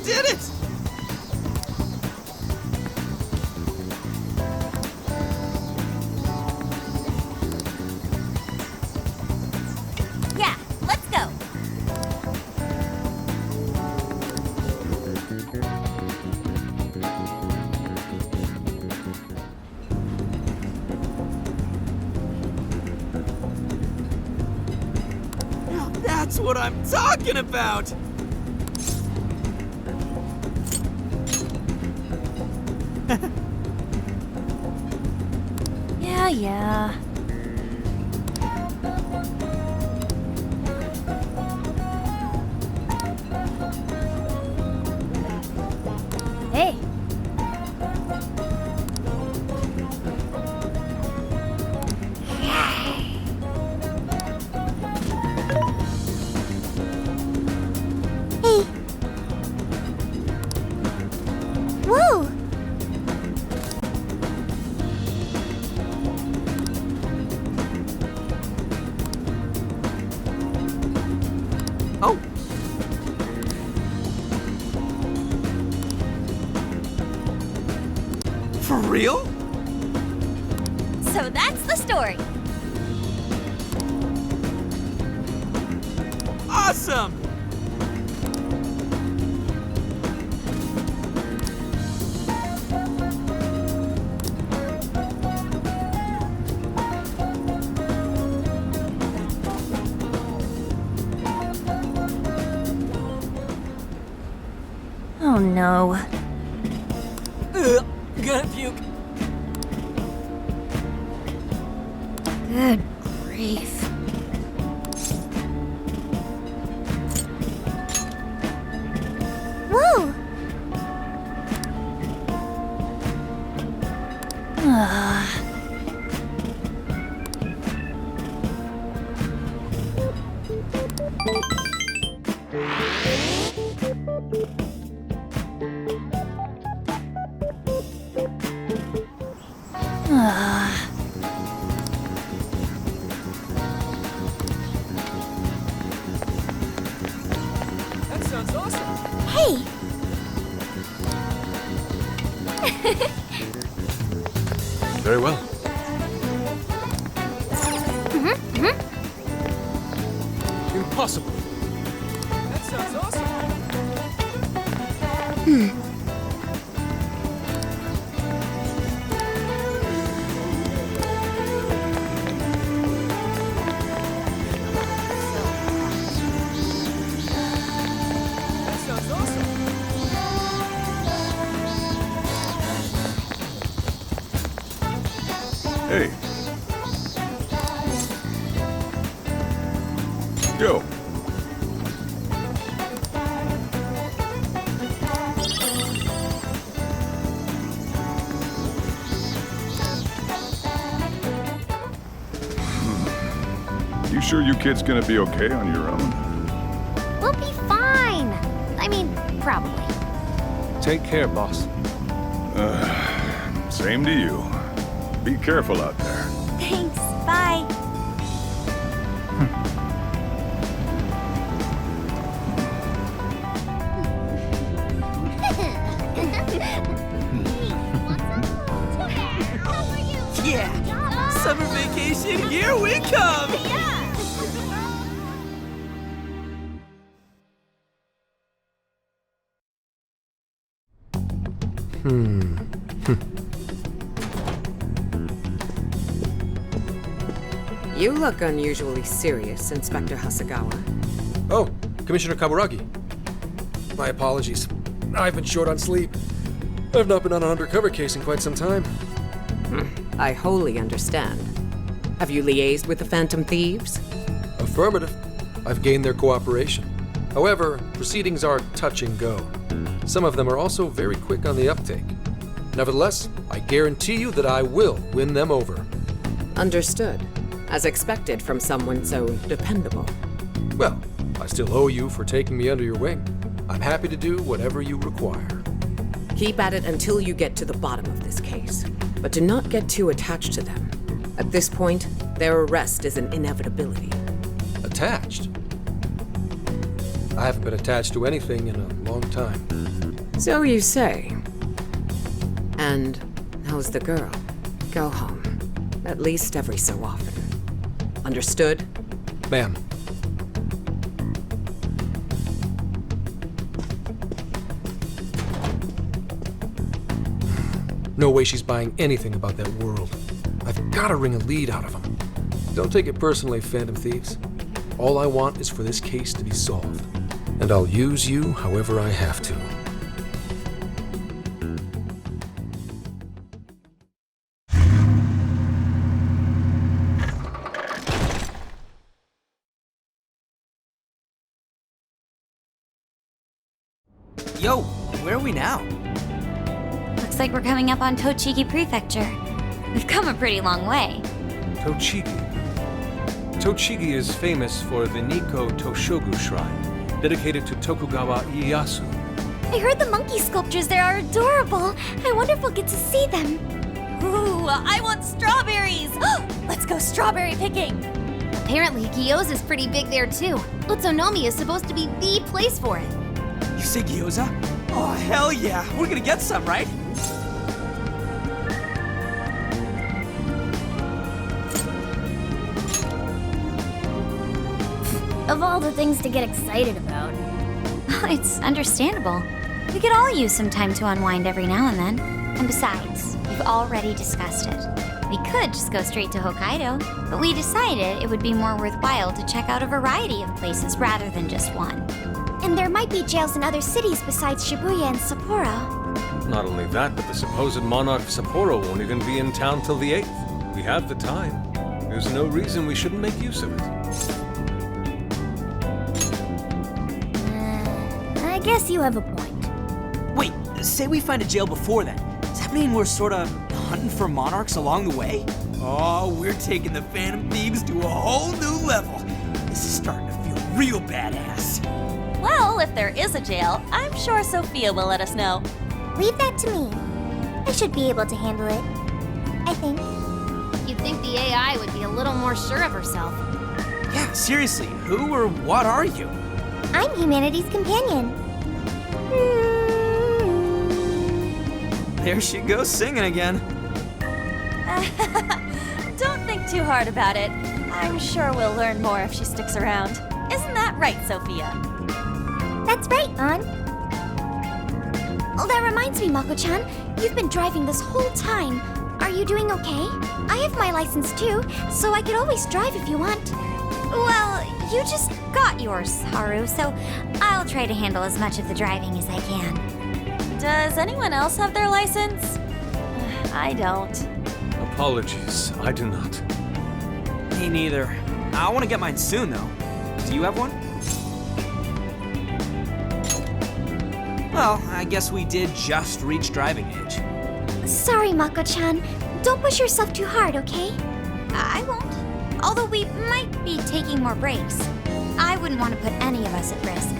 did it! Yeah, let's go. That's what I'm talking about! Yeah. Hey. Hey. Whoa. Oh! For real? So that's the story. Awesome! Oh no. Ugh, gonna puke. Good grief. Whoa! That sounds awesome! Hey! Very well. Impossible. That sounds awesome! That sounds awesome! Hey. Go. You sure you kids gonna be okay on your own? We'll be fine. I mean, probably. Take care, boss. Same to you. Be careful out there. Thanks. Bye. Yeah! Summer vacation, here we come! You look unusually serious, Inspector Hasagawa. Oh, Commissioner Kaburagi. My apologies. I've been short on sleep. I've not been on an undercover case in quite some time. I wholly understand. Have you liaised with the Phantom Thieves? Affirmative. I've gained their cooperation. However, proceedings are touch and go. Some of them are also very quick on the uptake. Nevertheless, I guarantee you that I will win them over. Understood. As expected from someone so dependable. Well, I still owe you for taking me under your wing. I'm happy to do whatever you require. Keep at it until you get to the bottom of this case. But do not get too attached to them. At this point, their arrest is an inevitability. Attached? I haven't been attached to anything in a long time. So you say. And how's the girl? Go home. At least every so often. Understood? Ma'am. No way she's buying anything about that world. I've got to wring a lead out of them. Don't take it personally, Phantom Thieves. All I want is for this case to be solved. And I'll use you however I have to. Yo, where are we now? Looks like we're coming up on Tochigi Prefecture. We've come a pretty long way. Tochigi. Tochigi is famous for the Nikko Toshogu Shrine, dedicated to Tokugawa Ieyasu. I heard the monkey sculptures there are adorable. I wonder if we'll get to see them. Ooh, I want strawberries! Let's go strawberry picking! Apparently, gyoza is pretty big there too. Utsunomiya is supposed to be the place for it. You say gyoza? Oh, hell yeah. We're gonna get some, right? Of all the things to get excited about. It's understandable. We could all use some time to unwind every now and then. And besides, we've already discussed it. We could just go straight to Hokkaido, but we decided it would be more worthwhile to check out a variety of places rather than just one. And there might be jails in other cities besides Shibuya and Sapporo. Not only that, but the supposed Monarch of Sapporo won't even be in town till the 8th. We have the time. There's no reason we shouldn't make use of it. I guess you have a point. Wait, say we find a jail before then. Does that mean we're sort of hunting for monarchs along the way? Oh, we're taking the Phantom Thieves to a whole new level. This is starting to feel real badass. Well, if there is a jail, I'm sure Sophia will let us know. Leave that to me. I should be able to handle it. I think. You'd think the AI would be a little more sure of herself. Yeah, seriously, who or what are you? I'm humanity's companion. There she goes singing again. Don't think too hard about it. I'm sure we'll learn more if she sticks around. Isn't that right, Sophia? That's right, Ann. Oh, that reminds me, Mako-chan. You've been driving this whole time. Are you doing okay? I have my license too, so I could always drive if you want. Well, you just got yours, Haru, so I'll try to handle as much of the driving as I can. Does anyone else have their license? I don't. Apologies, I do not. Me neither. I want to get mine soon, though. Do you have one? Well, I guess we did just reach driving age. Sorry, Mako-chan. Don't push yourself too hard, okay? I won't. Although we might be taking more breaks. I wouldn't want to put any of us at risk.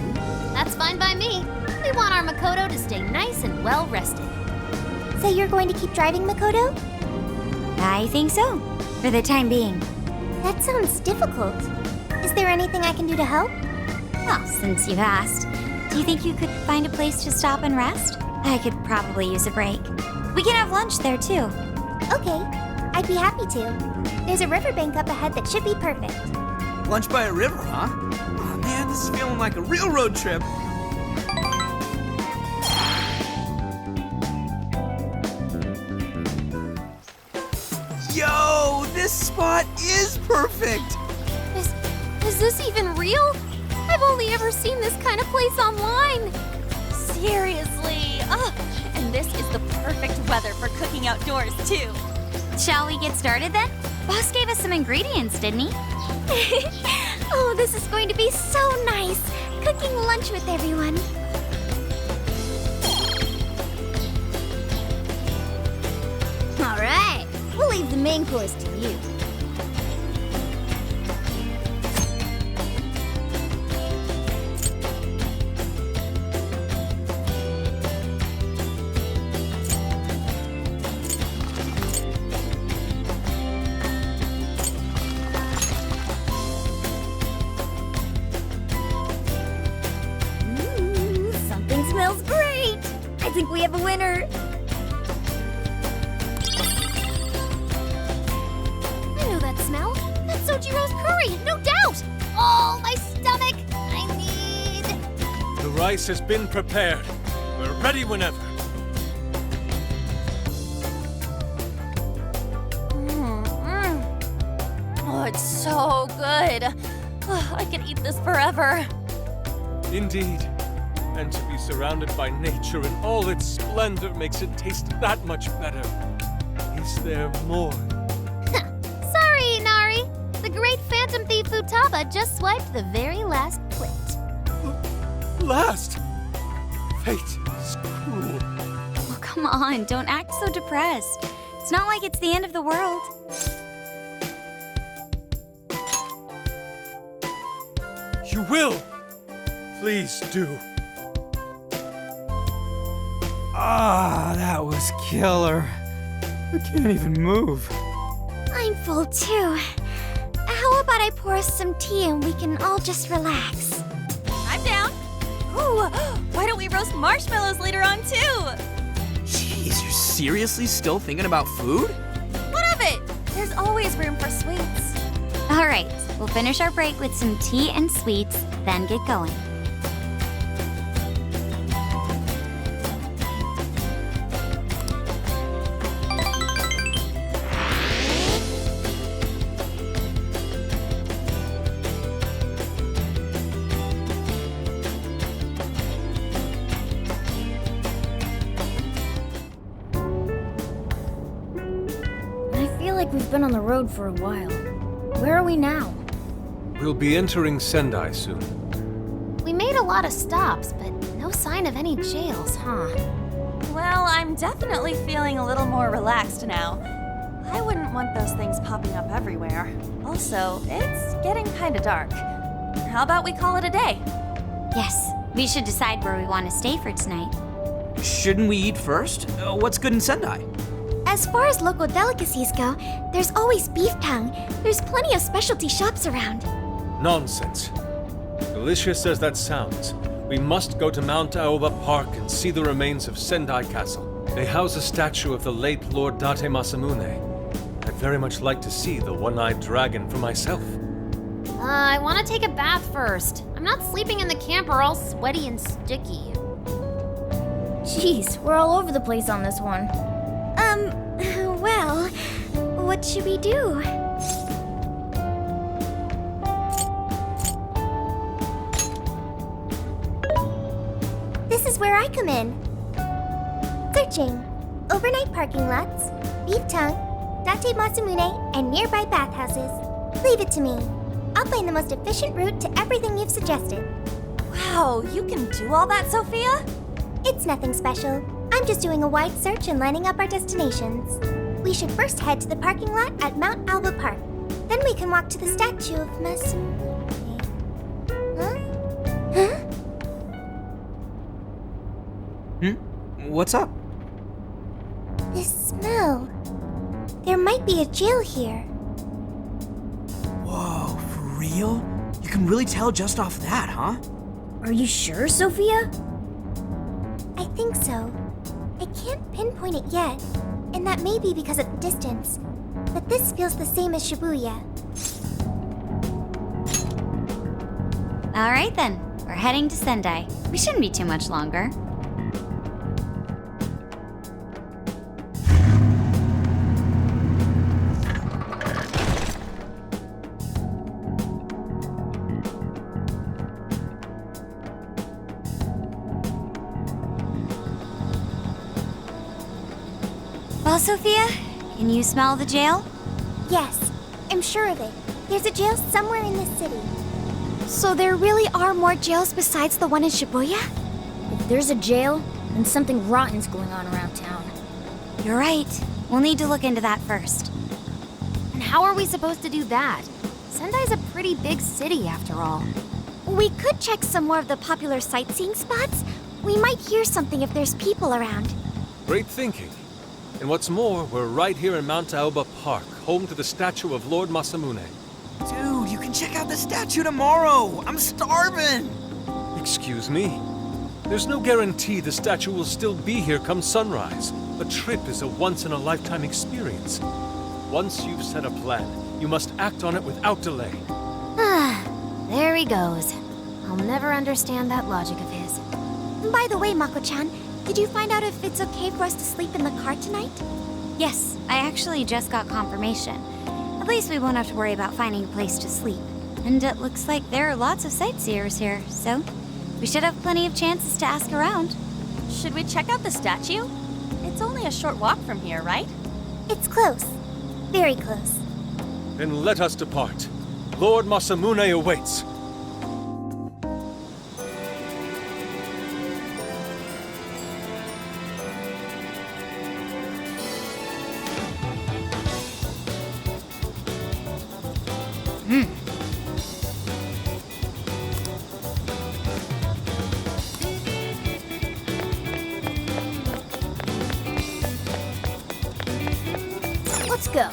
That's fine by me. We want our Makoto to stay nice and well rested. So you're going to keep driving, Makoto? I think so, for the time being. That sounds difficult. Is there anything I can do to help? Well, since you've asked, do you think you could find a place to stop and rest? I could probably use a break. We can have lunch there, too. Okay, I'd be happy to. There's a riverbank up ahead that should be perfect. Lunch by a river, huh? Oh man, this is feeling like a real road trip. Yo, this spot is perfect! Is this even real? I've only ever seen this kind of place online. Seriously. Ugh. And this is the perfect weather for cooking outdoors, too. Shall we get started then? Boss gave us some ingredients, didn't he? Oh, this is going to be so nice. Cooking lunch with everyone. All right, we'll leave the main course to you. I think we have a winner. I know that smell. That's Sojiro's curry, no doubt. Oh, my stomach. I need... The rice has been prepared. We're ready whenever. Oh, it's so good. Oh, I could eat this forever. Indeed. And to be surrounded by nature in all its splendor makes it taste that much better. Is there more? Sorry, Inari. The great phantom thief Futaba just swiped the very last plate. Last! Fate is cruel. Oh, come on, don't act so depressed. It's not like it's the end of the world. You will! Please do. Ah, that was killer. I can't even move. I'm full too. How about I pour us some tea and we can all just relax? I'm down. Ooh, why don't we roast marshmallows later on too? Jeez, you're seriously still thinking about food? What of it? There's always room for sweets. All right, we'll finish our break with some tea and sweets, then get going. We've been on the road for a while. Where are we now? We'll be entering Sendai soon. We made a lot of stops, but no sign of any jails, huh? Well, I'm definitely feeling a little more relaxed now. I wouldn't want those things popping up everywhere. Also, it's getting kinda dark. How about we call it a day? Yes, we should decide where we want to stay for tonight. Shouldn't we eat first? What's good in Sendai? As far as local delicacies go, there's always beef tongue. There's plenty of specialty shops around. Nonsense. Delicious as that sounds, we must go to Mount Aoba Park and see the remains of Sendai Castle. They house a statue of the late Lord Date Masamune. I'd very much like to see the one-eyed dragon for myself. I want to take a bath first. I'm not sleeping in the camper all sweaty and sticky. Jeez, we're all over the place on this one. Well, what should we do? This is where I come in. Searching. Overnight parking lots, beef tongue, Date Masamune, and nearby bathhouses. Leave it to me. I'll find the most efficient route to everything you've suggested. Wow, you can do all that, Sophia? It's nothing special. I'm just doing a wide search and lining up our destinations. We should first head to the parking lot at Mount Alba Park. Then we can walk to the statue of Masamune. Huh? What's up? This smell. There might be a jail here. Whoa, for real? You can really tell just off that, huh? Are you sure, Sophia? I think so. I can't pinpoint it yet, and that may be because of the distance. But this feels the same as Shibuya. All right then, we're heading to Sendai. We shouldn't be too much longer. Well, Sophia, can you smell the jail? Yes, I'm sure of it. There's a jail somewhere in this city. So there really are more jails besides the one in Shibuya? If there's a jail, then something rotten's going on around town. You're right. We'll need to look into that first. And how are we supposed to do that? Sendai's a pretty big city, after all. We could check some more of the popular sightseeing spots. We might hear something if there's people around. Great thinking. And what's more, we're right here in Mount Aoba Park, home to the statue of Lord Masamune. Dude, you can check out the statue tomorrow. I'm starving. Excuse me? There's no guarantee the statue will still be here come sunrise. A trip is a once-in-a-lifetime experience. Once you've set a plan, you must act on it without delay. There he goes. I'll never understand that logic of his. By the way, Mako-chan, did you find out if it's okay for us to sleep in the car tonight? Yes, I actually just got confirmation. At least we won't have to worry about finding a place to sleep. And it looks like there are lots of sightseers here, so we should have plenty of chances to ask around. Should we check out the statue? It's only a short walk from here, right? It's close. Very close. Then let us depart. Lord Masamune awaits. Let's go.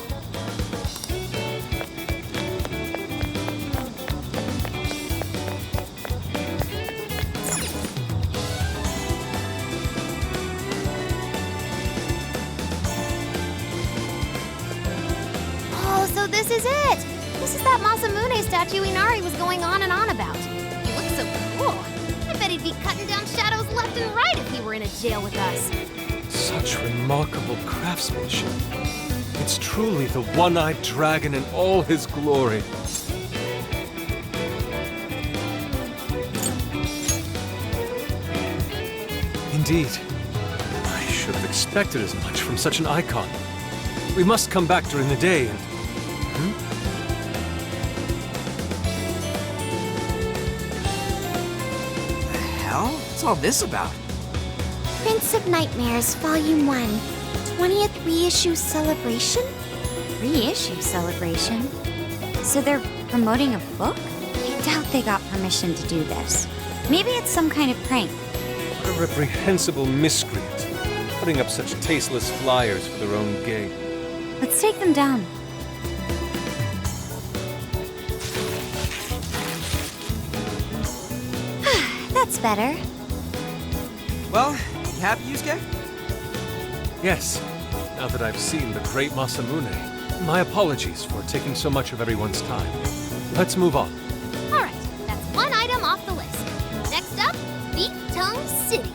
Oh, so this is it! This is that Masamune statue Inari was going on and on about. He looks so cool. I bet he'd be cutting down shadows left and right if he were in a jail with us. Such remarkable craftsmanship. It's truly the one-eyed dragon in all his glory. Indeed. I should have expected as much from such an icon. We must come back during the day and... The hell? What's all this about? Prince of Nightmares, Volume 1. 20th reissue celebration? Reissue celebration? So they're promoting a book? I doubt they got permission to do this. Maybe it's some kind of prank. What a reprehensible miscreant. Putting up such tasteless flyers for their own gain. Let's take them down. That's better. Well, you happy, Yusuke? Yes, now that I've seen the great Masamune, my apologies for taking so much of everyone's time. Let's move on. All right, that's one item off the list. Next up, Beef Tongue City.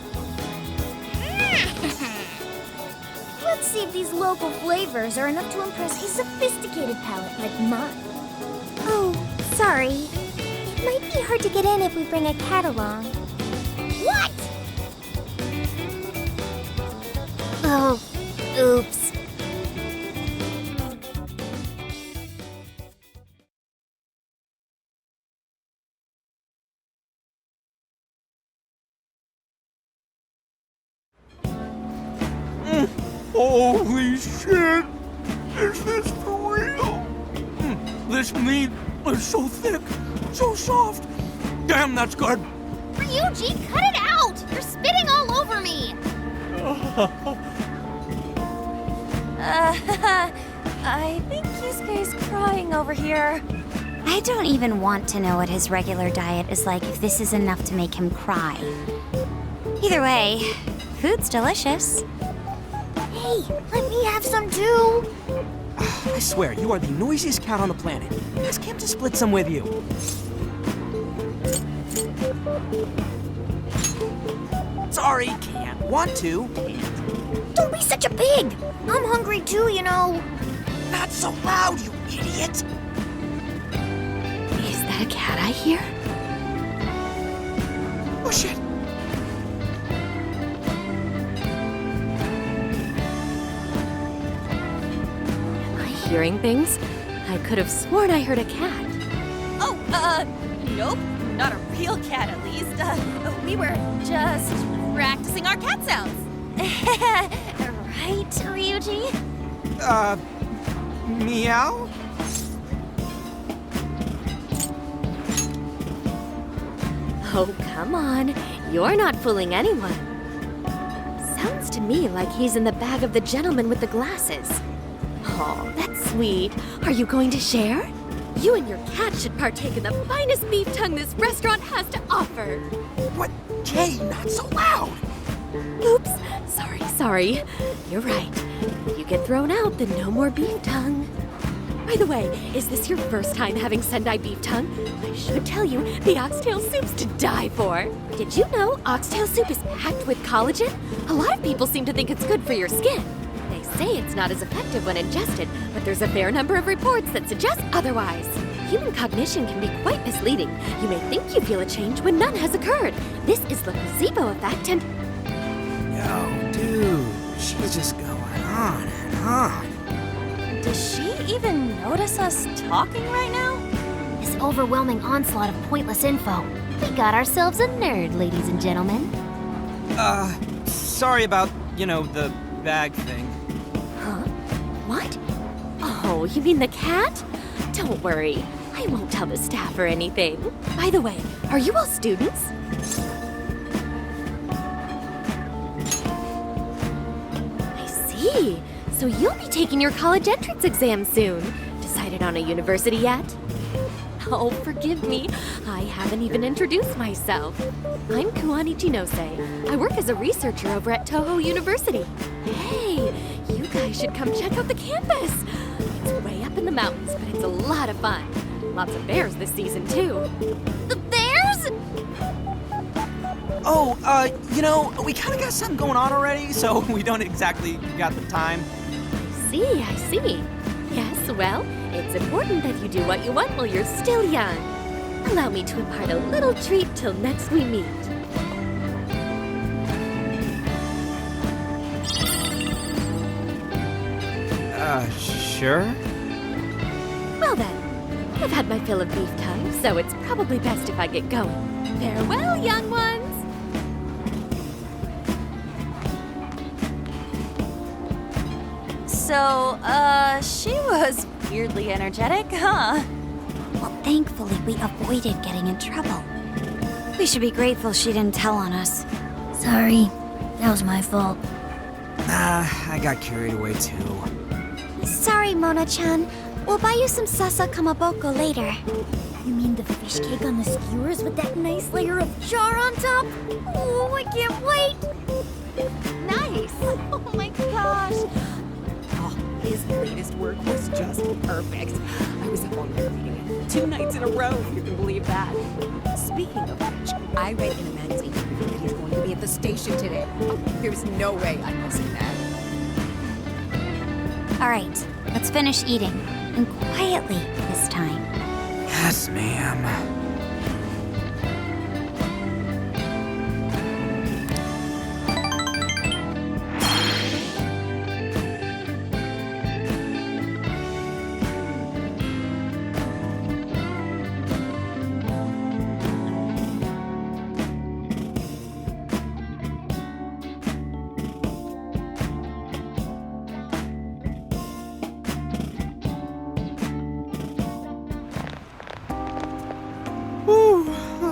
Let's see if these local flavors are enough to impress a sophisticated palate like mine. Oh, sorry. It might be hard to get in if we bring a cat along. What? Oh, oops. Holy shit! Is this for real? This meat is so thick, so soft. Damn, that's good. Ryuji, cut it out! You're spitting all over me! I think Yusuke's crying over here. I don't even want to know what his regular diet is like if this is enough to make him cry. Either way, food's delicious. Hey, let me have some too. I swear, you are the noisiest cat on the planet. Ask him to split some with you. Sorry, can't. Want to. Don't be such a pig. I'm hungry too, you know. Not so loud, you idiot! Is that a cat I hear? Oh shit! Am I hearing things? I could have sworn I heard a cat. Oh, nope. Not a real cat, at least. We were just practicing our cat sounds. Right, Ryuji? Meow? Oh, come on. You're not fooling anyone. Sounds to me like he's in the bag of the gentleman with the glasses. Oh, that's sweet. Are you going to share? You and your cat should partake in the finest beef tongue this restaurant has to offer. What? Jay, not so loud! Oops. Sorry. You're right. If you get thrown out, then no more beef tongue. By the way, is this your first time having Sendai beef tongue? I should tell you, the oxtail soup's to die for. Did you know oxtail soup is packed with collagen? A lot of people seem to think it's good for your skin. They say it's not as effective when ingested, but there's a fair number of reports that suggest otherwise. Human cognition can be quite misleading. You may think you feel a change when none has occurred. This is the placebo effect and... Yo, dude, she's just going on and on. Does she even notice us talking right now? This overwhelming onslaught of pointless info. We got ourselves a nerd, ladies and gentlemen. Sorry about, the bag thing. Huh? What? Oh, you mean the cat? Don't worry. I won't tell the staff or anything. By the way, are you all students? I see. So you'll be taking your college entrance exam soon. Decided on a university yet? Oh, forgive me. I haven't even introduced myself. I'm Ichinose. I work as a researcher over at Toho University. Hey, you guys should come check out the campus. It's way up in the mountains, but it's a lot of fun. Lots of bears this season, too. The bears? Oh, we kind of got something going on already, so we don't exactly got the time. I see. Yes, well, it's important that you do what you want while you're still young. Allow me to impart a little treat till next we meet. Sure? Well then, I've had my fill of beef tongue, so it's probably best if I get going. Farewell, young ones! So, she was weirdly energetic, huh? Well, thankfully, we avoided getting in trouble. We should be grateful she didn't tell on us. Sorry, that was my fault. I got carried away too. Sorry, Mona-chan. We'll buy you some sasa kamaboko later. You mean the fish cake on the skewers with that nice layer of char on top? Oh, I can't wait! Nice! Oh my gosh! His latest work was just perfect. I was up all night reading it 2 nights in a row, if you can believe that. Speaking of which, I read in a magazine that he's going to be at the station today. There's no way I'm missing that. All right, let's finish eating. And quietly this time. Yes, ma'am.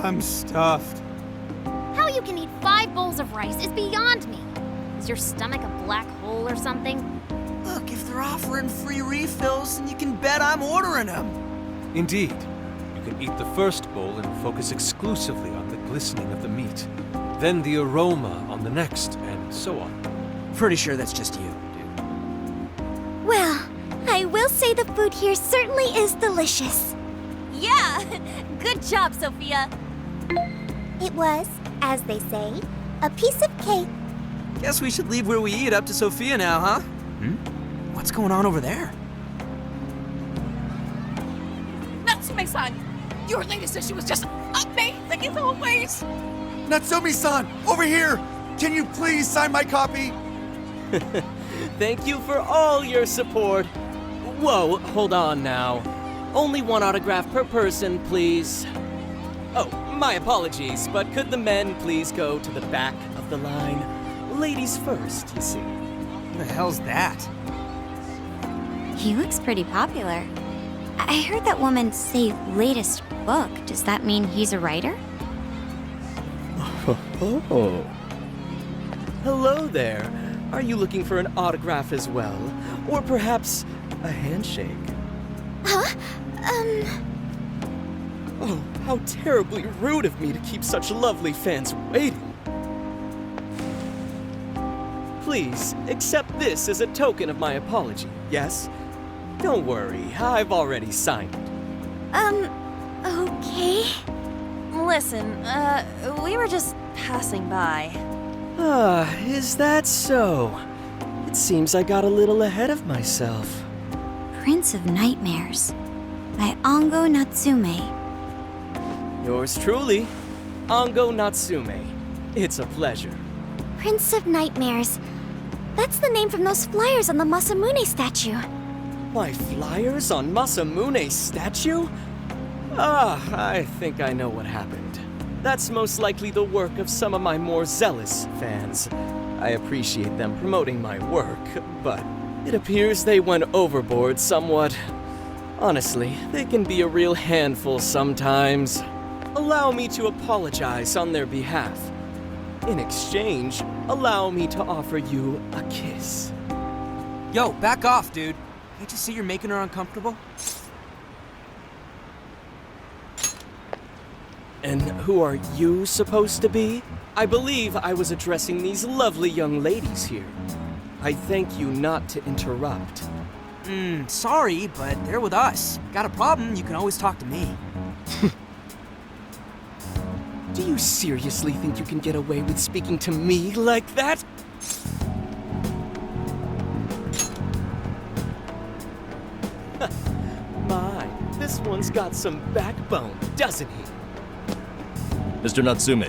I'm stuffed. How you can eat 5 bowls of rice is beyond me. Is your stomach a black hole or something? Look, if they're offering free refills, then you can bet I'm ordering them. Indeed. You can eat the first bowl and focus exclusively on the glistening of the meat. Then the aroma on the next, and so on. Pretty sure that's just you, dude. Well, I will say the food here certainly is delicious. Yeah! Good job, Sophia! It was, as they say, a piece of cake. Guess we should leave where we eat up to Sophia now, huh? What's going on over there? Natsume-san, your latest issue was just amazing as always! Natsume-san, over here! Can you please sign my copy? Thank you for all your support. Whoa, hold on now. Only 1 autograph per person, please. Oh, my apologies, but could the men please go to the back of the line? Ladies first, you see. What the hell's that? He looks pretty popular. I heard that woman say latest book. Does that mean he's a writer? Oh. Hello there. Are you looking for an autograph as well? Or perhaps a handshake? Huh? Oh, how terribly rude of me to keep such lovely fans waiting. Please, accept this as a token of my apology, yes? Don't worry, I've already signed it. Okay. Listen, we were just passing by. Is that so? It seems I got a little ahead of myself. Prince of Nightmares by Ongo Natsume. Yours truly, Ongo Natsume. It's a pleasure. Prince of Nightmares. That's the name from those flyers on the Masamune statue. My flyers on Masamune's statue? I think I know what happened. That's most likely the work of some of my more zealous fans. I appreciate them promoting my work, but it appears they went overboard somewhat. Honestly, they can be a real handful sometimes. Allow me to apologize on their behalf. In exchange, allow me to offer you a kiss. Yo, back off, dude. Can't you see you're making her uncomfortable? And who are you supposed to be? I believe I was addressing these lovely young ladies here. I thank you not to interrupt. Sorry, but they're with us. Got a problem, you can always talk to me. Do you seriously think you can get away with speaking to me like that? My, this one's got some backbone, doesn't he? Mr. Natsume,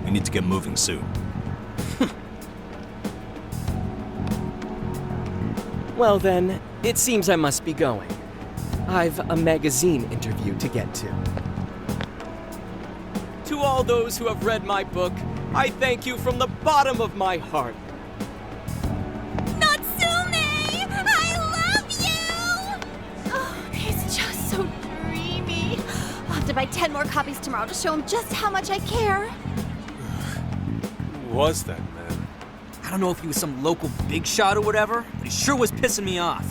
we need to get moving soon. Well then, it seems I must be going. I've a magazine interview to get to. To all those who have read my book, I thank you from the bottom of my heart. Natsume! I love you! Oh, he's just so dreamy. I'll have to buy 10 more copies tomorrow to show him just how much I care. Who was that man? I don't know if he was some local big shot or whatever, but he sure was pissing me off.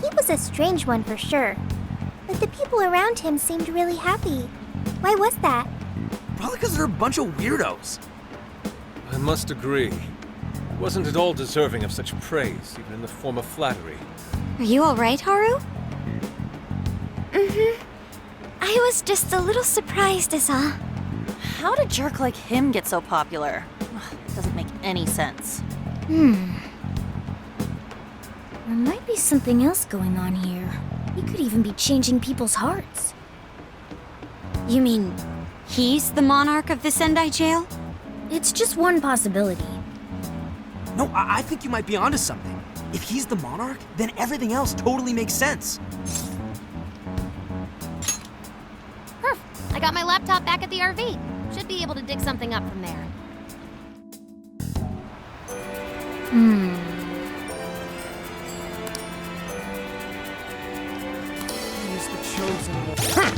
He was a strange one for sure. But the people around him seemed really happy. Why was that? Probably because they're a bunch of weirdos. I must agree. Wasn't at all deserving of such praise, even in the form of flattery. Are you alright, Haru? I was just a little surprised is all. How did a jerk like him get so popular? It doesn't make any sense. There might be something else going on here. He could even be changing people's hearts. You mean he's the monarch of the Sendai jail? It's just one possibility. No, I think you might be onto something. If he's the monarch, then everything else totally makes sense. Perf! I got my laptop back at the RV. Should be able to dig something up from there. He's the chosen one.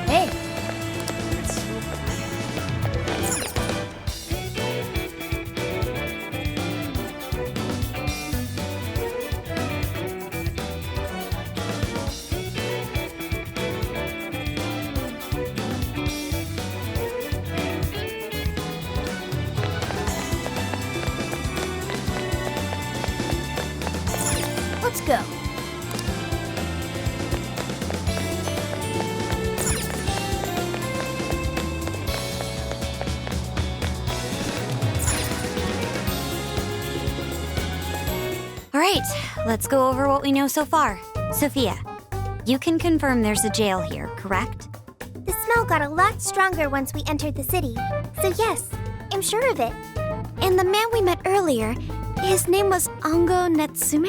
Hey, let's go. Alright, let's go over what we know so far. Sophia, you can confirm there's a jail here, correct? The smell got a lot stronger once we entered the city. So yes, I'm sure of it. And the man we met earlier, his name was Ango Natsume?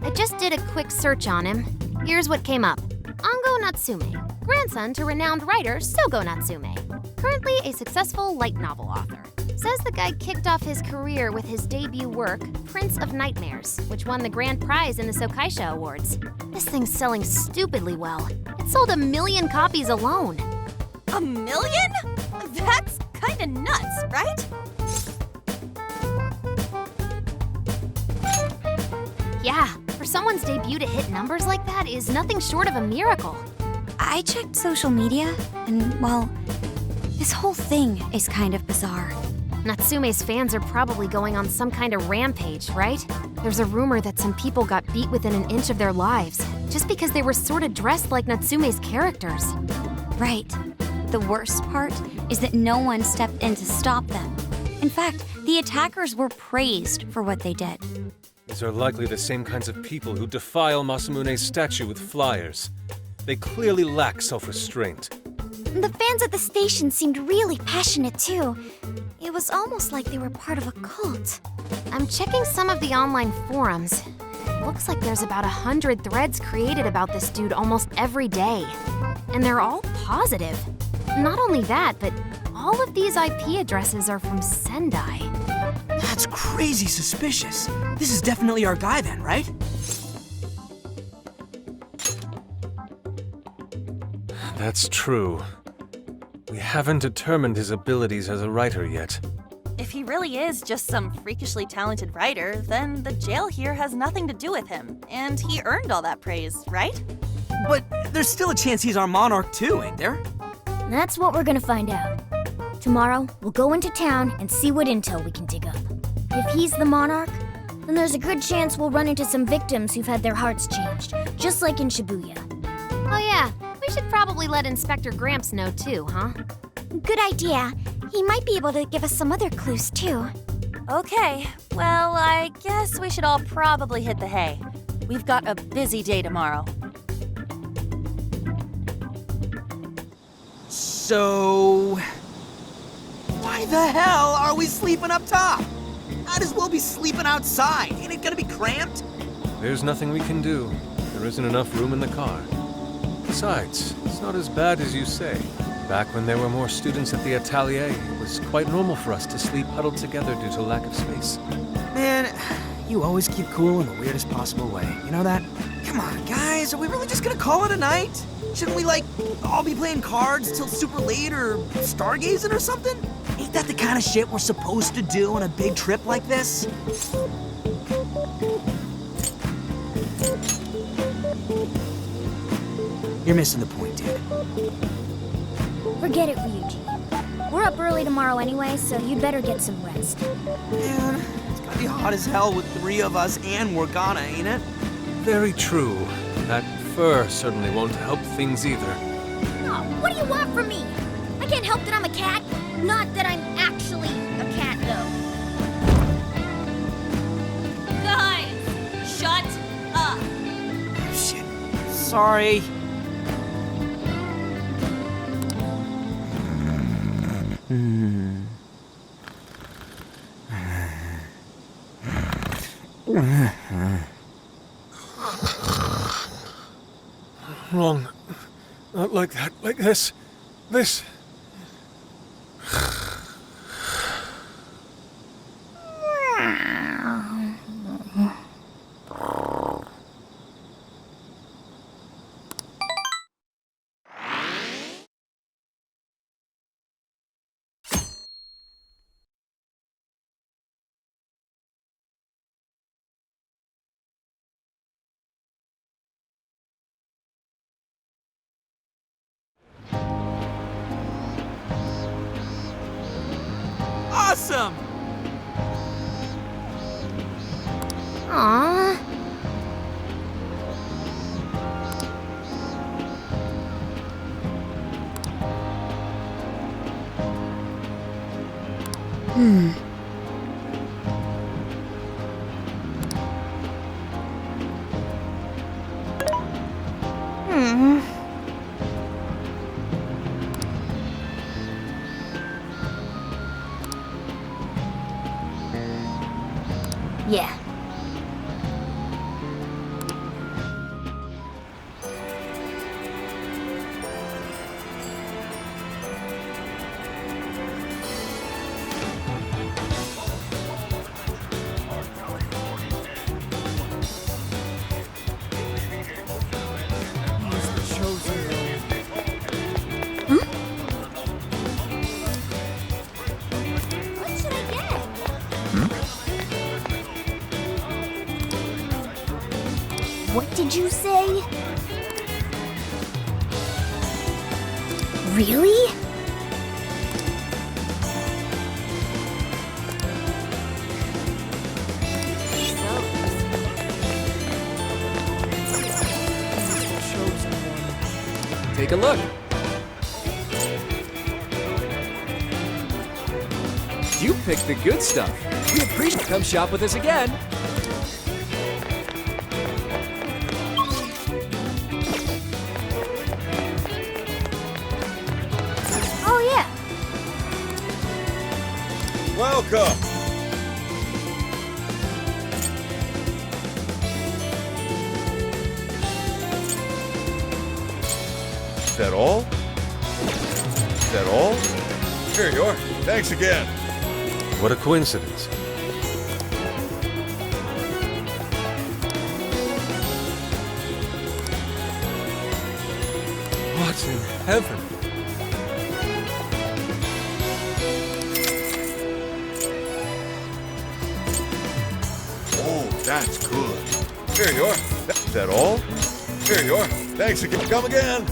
I just did a quick search on him. Here's what came up. Ango Natsume, grandson to renowned writer Sogo Natsume. Currently a successful light novel author. Says the guy kicked off his career with his debut work, Prince of Nightmares, which won the grand prize in the Sokaisha Awards. This thing's selling stupidly well. It sold 1 million copies alone. 1 million? That's kinda nuts, right? Yeah, for someone's debut to hit numbers like that is nothing short of a miracle. I checked social media, and, well, this whole thing is kind of bizarre. Natsume's fans are probably going on some kind of rampage, right? There's a rumor that some people got beat within an inch of their lives, just because they were sort of dressed like Natsume's characters. Right. The worst part is that no one stepped in to stop them. In fact, the attackers were praised for what they did. These are likely the same kinds of people who defile Masamune's statue with flyers. They clearly lack self-restraint. The fans at the station seemed really passionate too. It was almost like they were part of a cult. I'm checking some of the online forums. It looks like there's about 100 threads created about this dude almost every day. And they're all positive. Not only that, but all of these IP addresses are from Sendai. That's crazy suspicious. This is definitely our guy then, right? That's true. We haven't determined his abilities as a writer yet. If he really is just some freakishly talented writer, then the jail here has nothing to do with him, and he earned all that praise, right? But there's still a chance he's our Monarch too, ain't there? That's what we're gonna find out. Tomorrow, we'll go into town and see what intel we can dig up. If he's the Monarch, then there's a good chance we'll run into some victims who've had their hearts changed, just like in Shibuya. Oh yeah, we should probably let Inspector Gramps know too, huh? Good idea. He might be able to give us some other clues too. Okay, well, I guess we should all probably hit the hay. We've got a busy day tomorrow. So... why the hell are we sleeping up top? Might as well be sleeping outside. Ain't it gonna be cramped? There's nothing we can do. There isn't enough room in the car. Besides, it's not as bad as you say. Back when there were more students at the atelier, it was quite normal for us to sleep huddled together due to lack of space. Man, you always keep cool in the weirdest possible way. You know that? Come on, guys, are we really just gonna call it a night? Shouldn't we, like, all be playing cards till super late or stargazing or something? Ain't that the kind of shit we're supposed to do on a big trip like this? You're missing the point, dude. Forget it, Ryuji. We're up early tomorrow anyway, so you'd better get some rest. Man, it's gonna be hot as hell with 3 of us and Morgana, ain't it? Very true. That fur certainly won't help things either. Oh, what do you want from me? I can't help that I'm a cat. Not that I'm actually a cat, though. Guys, shut up. Oh, shit. Sorry. Wrong. Not like that. Like this. This. Awesome! Aww. did you say? Really? Take a look. You picked the good stuff. We appreciate. Come shop with us again. Oh yeah. Welcome. Is that all? Is that all? Here you are. Thanks again. What a coincidence. What in heaven? Oh, that's good. Here you are. Is that all? Here you are. Thanks again. Come again.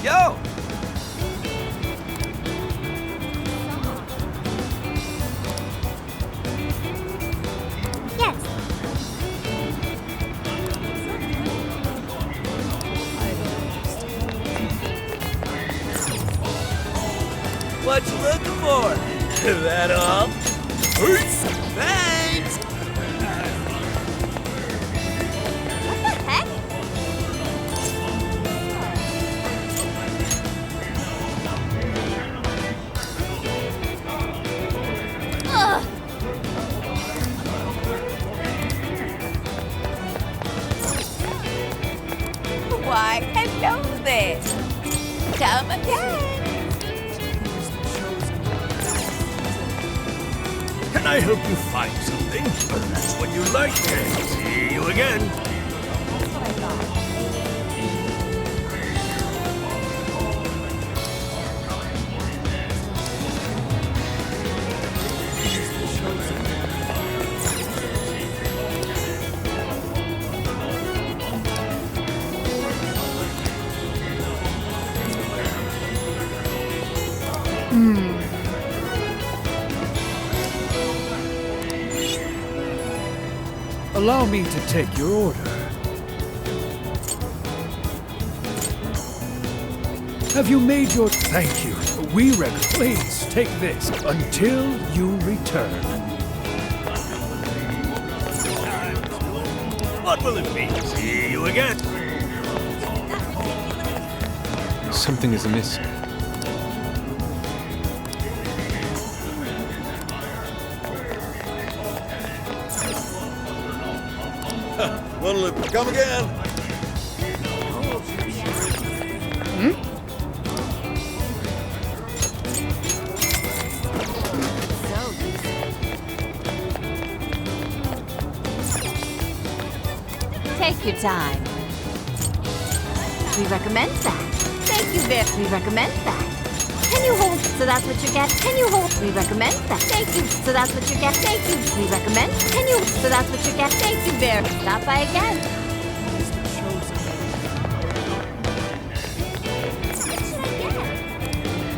Yo! Yes. What you looking for? That all? Peace! Thanks! What the heck? Ugh! Why, I know this. Come again. Can I help you find something? That's what you like. See you again. Allow me to take your order. Have you made your... Thank you. We reckon. Please take this until you return. What will it be? See you again. Something is amiss. What'll it come again? Take your time. We recommend that. Thank you very. We recommend that. Can you hold? So that's what you get. Can you hold? We recommend that. Thank you. So that's what you get. Thank you. We recommend. Can you? So that's what you get. Thank you very. Stop by again.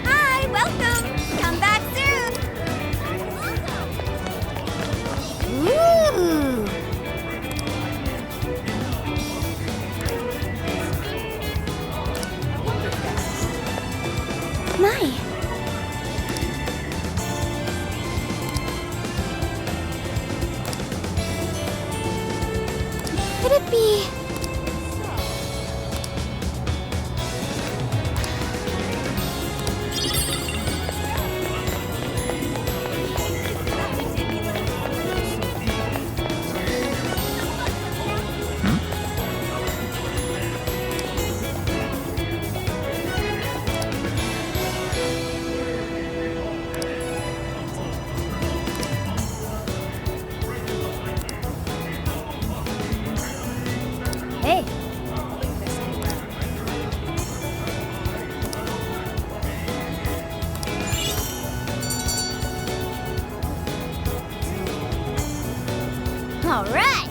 Hi, welcome. Come back soon. Ooh. My. Could it be? All right.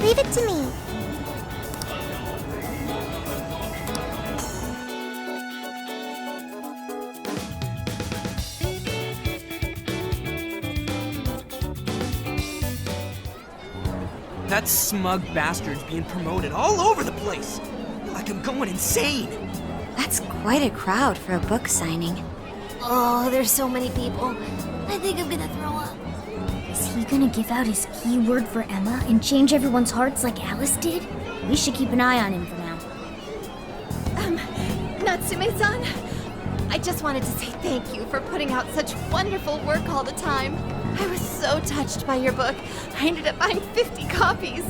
Leave it to me. That smug bastard's being promoted all over the place. Like I'm going insane. That's quite a crowd for a book signing. Oh, there's so many people. I think I'm gonna throw up. Is he gonna give out his keyword for Emma and change everyone's hearts like Alice did? We should keep an eye on him for now. Natsume-san, I just wanted to say thank you for putting out such wonderful work all the time. I was so touched by your book. I ended up buying 50 copies.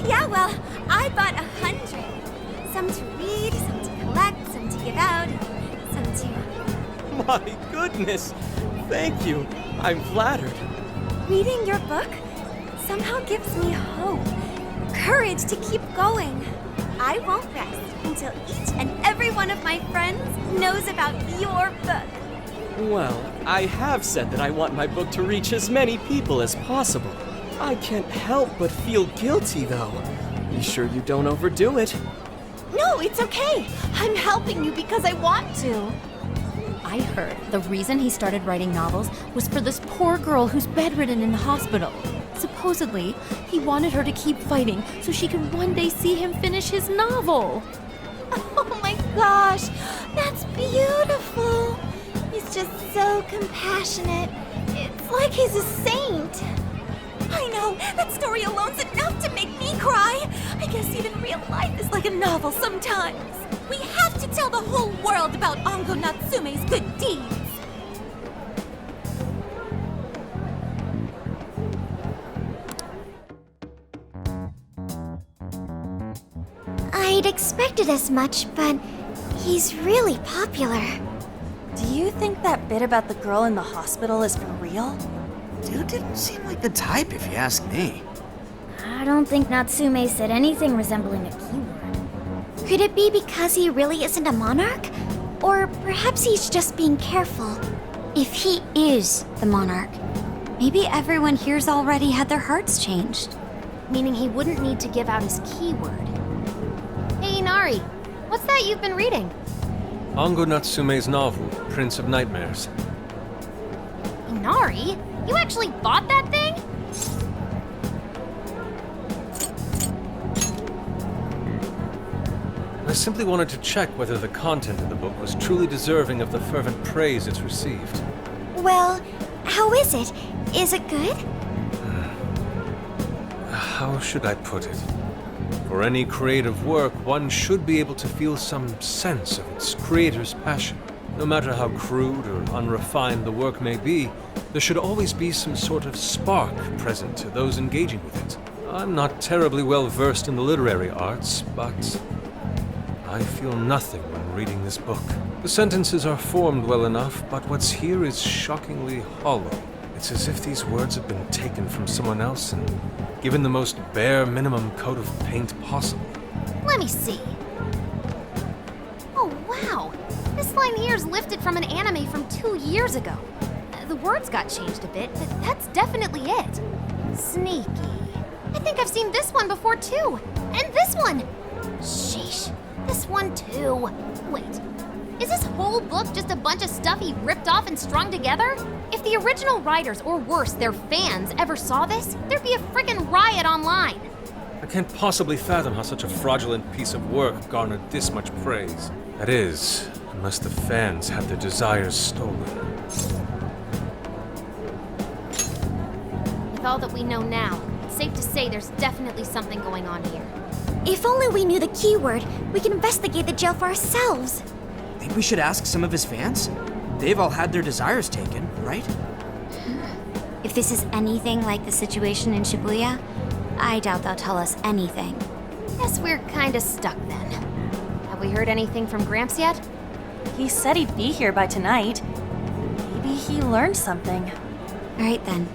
Yeah, well, I bought 100. Some to read, some to collect, some to give out, some to... My goodness! Thank you. I'm flattered. Reading your book somehow gives me hope, courage to keep going. I won't rest until each and every one of my friends knows about your book. Well, I have said that I want my book to reach as many people as possible. I can't help but feel guilty, though. Be sure you don't overdo it. No, it's okay. I'm helping you because I want to. I heard the reason he started writing novels was for this poor girl who's bedridden in the hospital. Supposedly, he wanted her to keep fighting so she could one day see him finish his novel. Oh my gosh, that's beautiful. He's just so compassionate. It's like he's a saint. I know, that story alone's enough to make me cry. I guess even real life is like a novel sometimes. We have to tell the whole world about Ango Natsume's good deeds. I'd expected as much, but he's really popular. Do you think that bit about the girl in the hospital is for real? Dude didn't seem like the type, if you ask me. I don't think Natsume said anything resembling a keyword. Could it be because he really isn't a monarch? Or perhaps he's just being careful. If he is the monarch, maybe everyone here's already had their hearts changed. Meaning he wouldn't need to give out his keyword. Hey, Inari, what's that you've been reading? Ango Natsume's novel, Prince of Nightmares. Inari? You actually bought that thing? I simply wanted to check whether the content of the book was truly deserving of the fervent praise it's received. Well, how is it? Is it good? How should I put it? For any creative work, one should be able to feel some sense of its creator's passion. No matter how crude or unrefined the work may be, there should always be some sort of spark present to those engaging with it. I'm not terribly well versed in the literary arts, but I feel nothing when reading this book. The sentences are formed well enough, but what's here is shockingly hollow. It's as if these words have been taken from someone else and given the most bare minimum coat of paint possible. Let me see. Oh, wow. This line here is lifted from an anime from 2 years ago. The words got changed a bit, but that's definitely it. Sneaky. I think I've seen this one before, too. And this one. Sheesh. This one, too. Wait. Is this whole book just a bunch of stuff he ripped off and strung together? If the original writers, or worse, their fans, ever saw this, there'd be a frickin' riot online. I can't possibly fathom how such a fraudulent piece of work garnered this much praise. That is, unless the fans had their desires stolen. With all that we know now, it's safe to say there's definitely something going on here. If only we knew the keyword, we could investigate the jail for ourselves. Think we should ask some of his fans? They've all had their desires taken, right? If this is anything like the situation in Shibuya, I doubt they'll tell us anything. Guess we're kinda stuck then. Have we heard anything from Gramps yet? He said he'd be here by tonight. Maybe he learned something. All right then.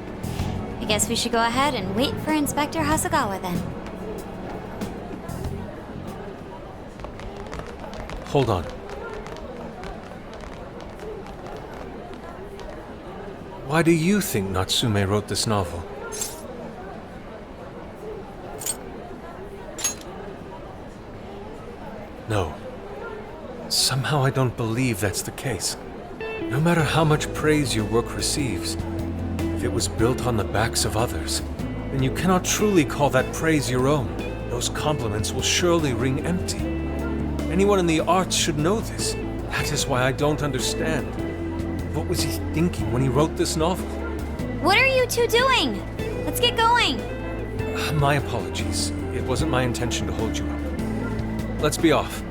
I guess we should go ahead and wait for Inspector Hasagawa then. Hold on. Why do you think Natsume wrote this novel? No. Somehow I don't believe that's the case. No matter how much praise your work receives, if it was built on the backs of others, then you cannot truly call that praise your own. Those compliments will surely ring empty. Anyone in the arts should know this. That is why I don't understand. What was he thinking when he wrote this novel? What are you two doing? Let's get going. My apologies. It wasn't my intention to hold you up. Let's be off.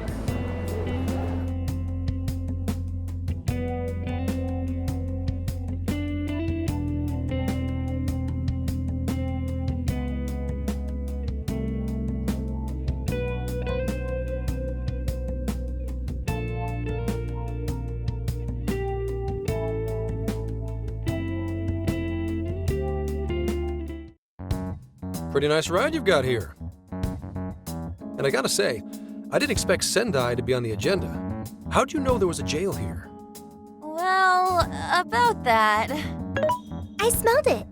Pretty nice ride you've got here. And I gotta say, I didn't expect Sendai to be on the agenda. How'd you know there was a jail here? Well, about that. I smelled it.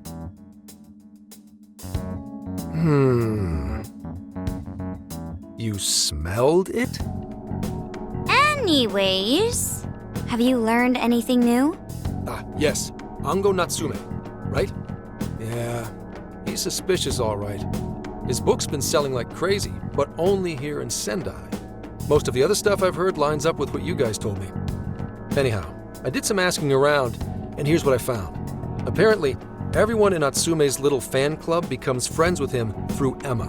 You smelled it? Anyways, have you learned anything new? Yes. Ango Natsume, right? Yeah, he's suspicious, all right. His book's been selling like crazy, but only here in Sendai. Most of the other stuff I've heard lines up with what you guys told me. Anyhow, I did some asking around, and here's what I found. Apparently, everyone in Natsume's little fan club becomes friends with him through Emma.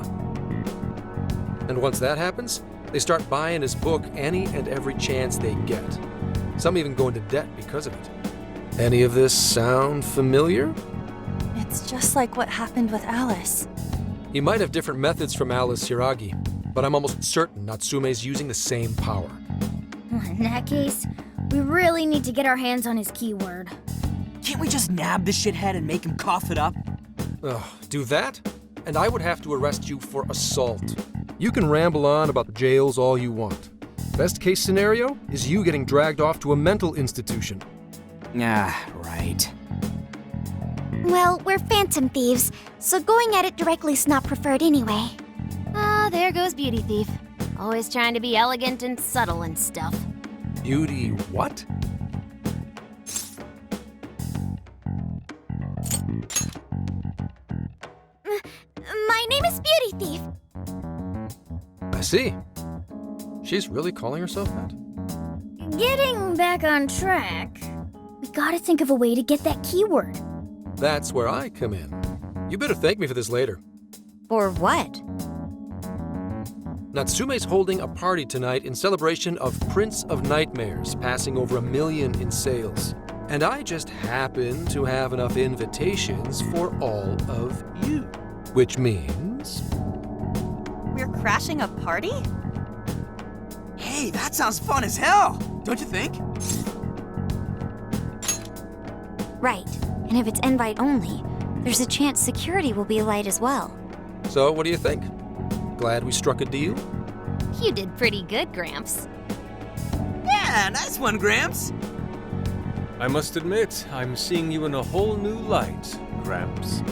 And once that happens, they start buying his book any and every chance they get. Some even go into debt because of it. Any of this sound familiar? It's just like what happened with Alice. He might have different methods from Alice Hiragi, but I'm almost certain Natsume's using the same power. In that case, we really need to get our hands on his keyword. Can't we just nab the shithead and make him cough it up? Do that? And I would have to arrest you for assault. You can ramble on about the jails all you want. Best case scenario is you getting dragged off to a mental institution. Right. Well, we're phantom thieves, so going at it directly's not preferred anyway. Ah, there goes Beauty Thief. Always trying to be elegant and subtle and stuff. Beauty what? My name is Beauty Thief. I see. She's really calling herself that? Getting back on track, we gotta think of a way to get that keyword. That's where I come in. You better thank me for this later. Or what? Natsume's holding a party tonight in celebration of Prince of Nightmares passing over 1 million in sales. And I just happen to have enough invitations for all of you. Which means... We're crashing a party? Hey, that sounds fun as hell, don't you think? Right. And if it's invite only, there's a chance security will be light as well. So, what do you think? Glad we struck a deal? You did pretty good, Gramps. Yeah, nice one, Gramps. I must admit, I'm seeing you in a whole new light, Gramps.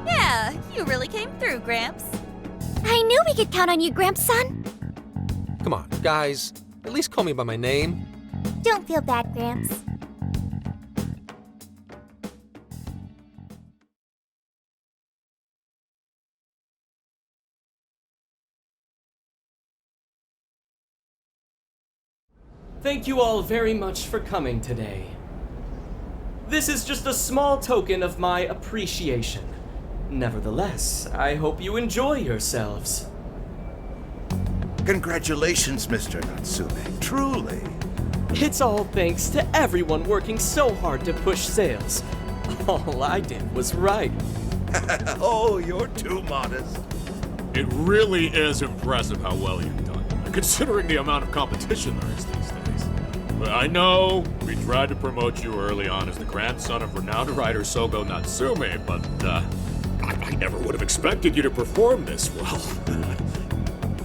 Yeah, you really came through, Gramps. I knew we could count on you, Gramps-son. Come on, guys. At least call me by my name. Don't feel bad, Gramps. Thank you all very much for coming today. This is just a small token of my appreciation. Nevertheless, I hope you enjoy yourselves. Congratulations, Mr. Natsume. Truly. It's all thanks to everyone working so hard to push sales. All I did was write. Oh, you're too modest. It really is impressive how well you've done, considering the amount of competition there is these days. But I know we tried to promote you early on as the grandson of renowned writer Sogo Natsume, but I never would have expected you to perform this well.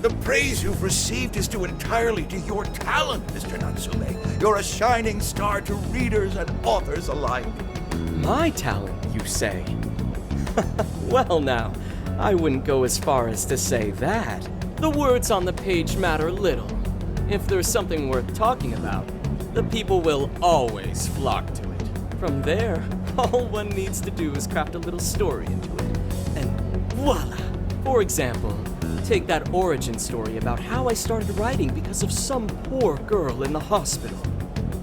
The praise you've received is due entirely to your talent, Mr. Natsume. You're a shining star to readers and authors alike. My talent, you say? Well now, I wouldn't go as far as to say that. The words on the page matter little. If there's something worth talking about, the people will always flock to it. From there, all one needs to do is craft a little story into it, and voila! For example, take that origin story about how I started writing because of some poor girl in the hospital.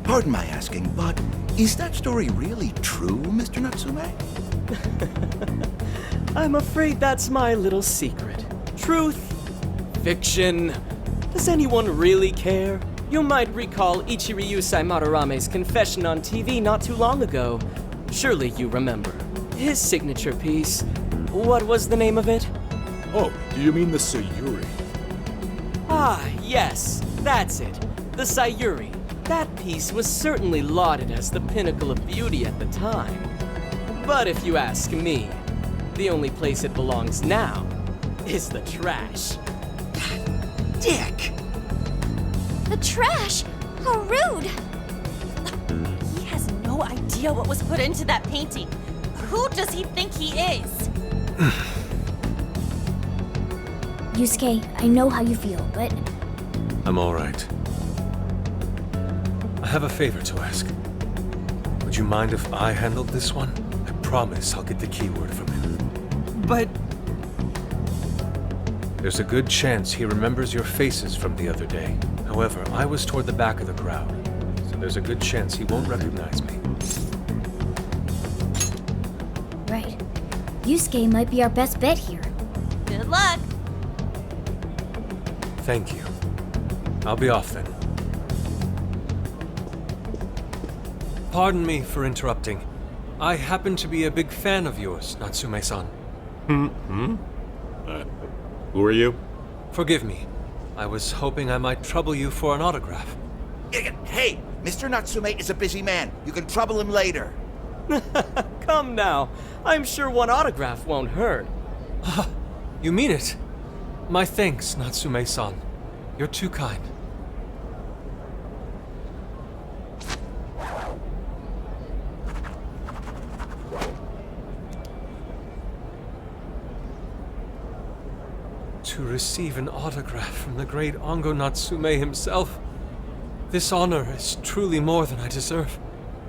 Pardon my asking, but is that story really true, Mr. Natsume? I'm afraid that's my little secret. Truth, fiction. Does anyone really care? You might recall Ichiryu Matarame's confession on TV not too long ago. Surely you remember. His signature piece. What was the name of it? Oh, do you mean the Sayuri? Ah, yes, that's it. The Sayuri. That piece was certainly lauded as the pinnacle of beauty at the time. But if you ask me, the only place it belongs now is the trash. Dick! The trash? How rude! He has no idea what was put into that painting. Who does he think he is? Yusuke, I know how you feel, but I'm all right. I have a favor to ask. Would you mind if I handled this one? I promise I'll get the keyword from him. But There's a good chance he remembers your faces from the other day. However, I was toward the back of the crowd, so there's a good chance he won't recognize me. right. Yusuke might be our best bet here. Good luck. Thank you. I'll be off then. Pardon me for interrupting. I happen to be a big fan of yours, Natsume-san. Who are you? Forgive me. I was hoping I might trouble you for an autograph. Hey, Mr. Natsume is a busy man. You can trouble him later. Come now. I'm sure one autograph won't hurt. You mean it? My thanks, Natsume-san. You're too kind. To receive an autograph from the great Ongo Natsume himself. This honor is truly more than I deserve.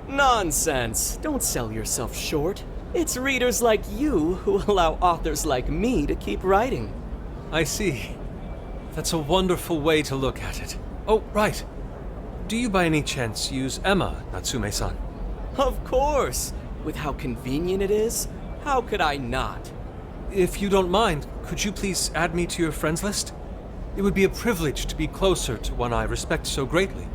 Nonsense. Don't sell yourself short. It's readers like you who allow authors like me to keep writing. I see. That's a wonderful way to look at it. Oh, right. Do you by any chance use Emma, Natsume-san? Of course. With how convenient it is, how could I not? If you don't mind, could you please add me to your friends list? It would be a privilege to be closer to one I respect so greatly.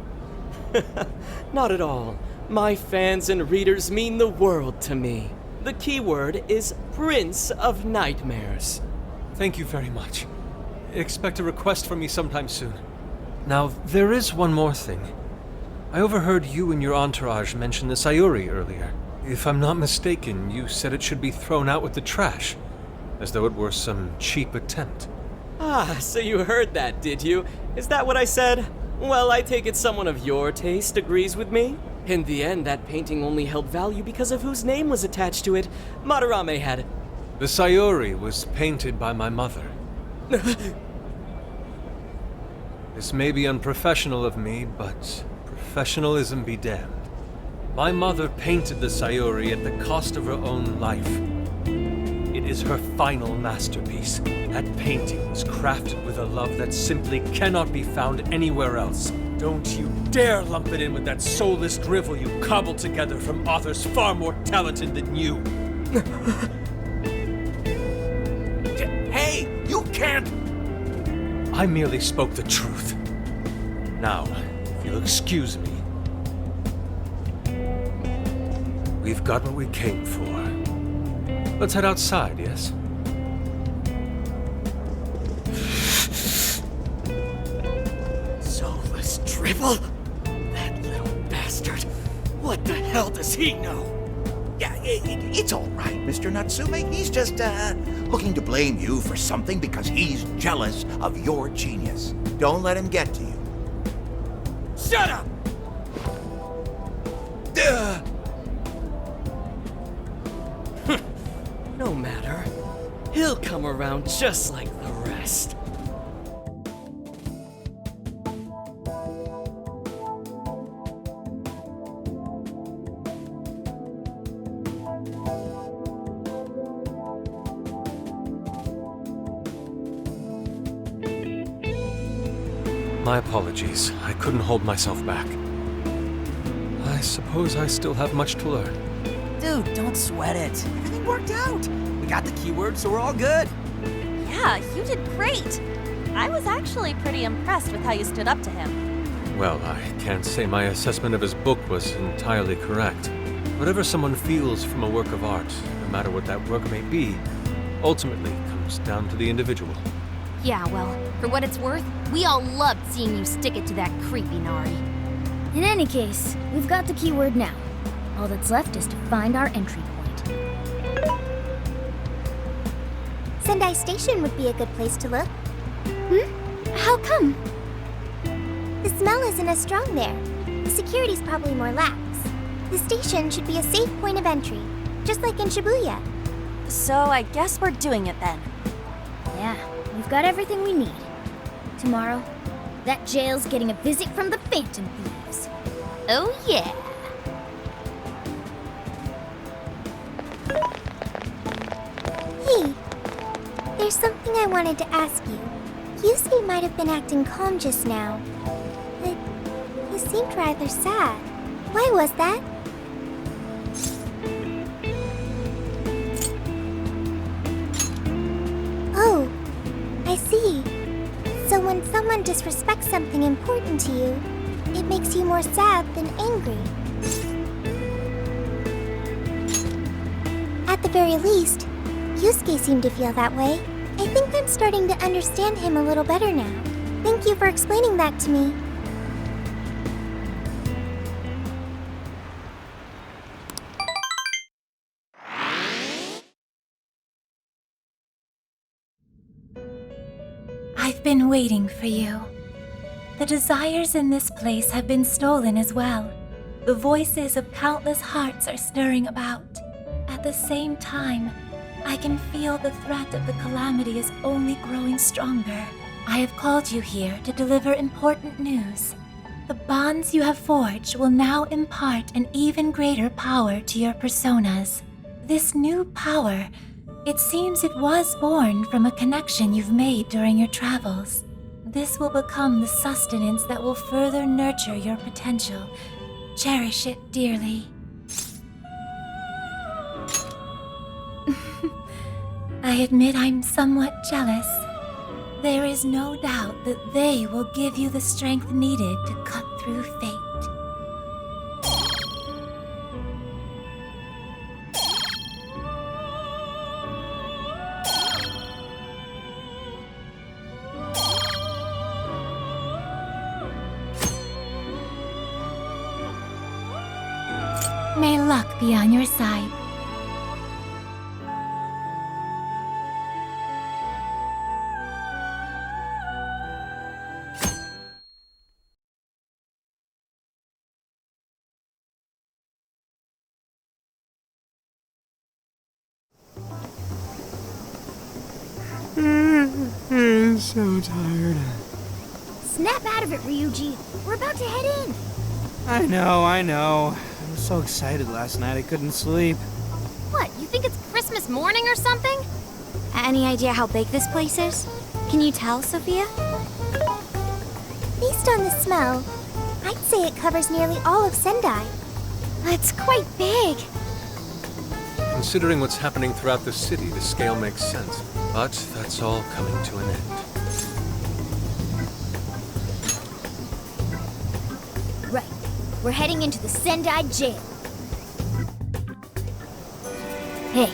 Not at all. My fans and readers mean the world to me. The keyword is Prince of Nightmares. Thank you very much. Expect a request from me sometime soon. Now, there is one more thing. I overheard you and your entourage mention the Sayuri earlier. If I'm not mistaken, you said it should be thrown out with the trash, as though it were some cheap attempt. Ah, so you heard that, did you? Is that what I said? Well, I take it someone of your taste agrees with me. In the end, that painting only held value because of whose name was attached to it. Madarame had... The Sayuri was painted by my mother. This may be unprofessional of me, but professionalism be damned. My mother painted the Sayuri at the cost of her own life. It is her final masterpiece. That painting was crafted with a love that simply cannot be found anywhere else. Don't you dare lump it in with that soulless drivel you cobbled together from authors far more talented than you. Hey, you can't! I merely spoke the truth. Now, if you'll excuse me. We've got what we came for. Let's head outside, yes? soulless drivel? That little bastard. What the hell does he know? Yeah, it's all right, Mr. Natsume. He's just, looking to blame you for something because he's jealous of your genius. Don't let him get to you. Shut up! He'll come around just like the rest. My apologies. I couldn't hold myself back. I suppose I still have much to learn. Dude, don't sweat it. Everything worked out. We got the keyword, so we're all good. Yeah, you did great. I was actually pretty impressed with how you stood up to him. Well, I can't say my assessment of his book was entirely correct. Whatever someone feels from a work of art, no matter what that work may be, ultimately comes down to the individual. Yeah, well, for what it's worth, we all loved seeing you stick it to that creepy Nari. In any case, we've got the keyword now. All that's left is to find our entry point. Sendai Station would be a good place to look. How come? The smell isn't as strong there. The security's probably more lax. The station should be a safe point of entry, just like in Shibuya. So I guess we're doing it then. Yeah, we've got everything we need. Tomorrow, that jail's getting a visit from the Phantom Thieves. Oh yeah. Hey, there's something I wanted to ask you. Yusuke might have been acting calm just now, but he seemed rather sad. Why was that? Oh, I see. So when someone disrespects something important to you, it makes you more sad than angry. At the very least, Yusuke seemed to feel that way. I think I'm starting to understand him a little better now. Thank you for explaining that to me. I've been waiting for you. The desires in this place have been stolen as well. The voices of countless hearts are stirring about. At the same time, I can feel the threat of the calamity is only growing stronger. I have called you here to deliver important news. The bonds you have forged will now impart an even greater power to your personas. This new power, it seems it was born from a connection you've made during your travels. This will become the sustenance that will further nurture your potential. Cherish it dearly. I admit I'm somewhat jealous. There is no doubt that they will give you the strength needed to cut through fate. May luck be on your side. I'm so tired. Snap out of it, Ryuji. We're about to head in. I know. I was so excited last night I couldn't sleep. What, you think it's Christmas morning or something? Any idea how big this place is? Can you tell, Sophia? Based on the smell, I'd say it covers nearly all of Sendai. It's quite big. Considering what's happening throughout the city, the scale makes sense. But that's all coming to an end. Right. We're heading into the Sendai jail. Hey,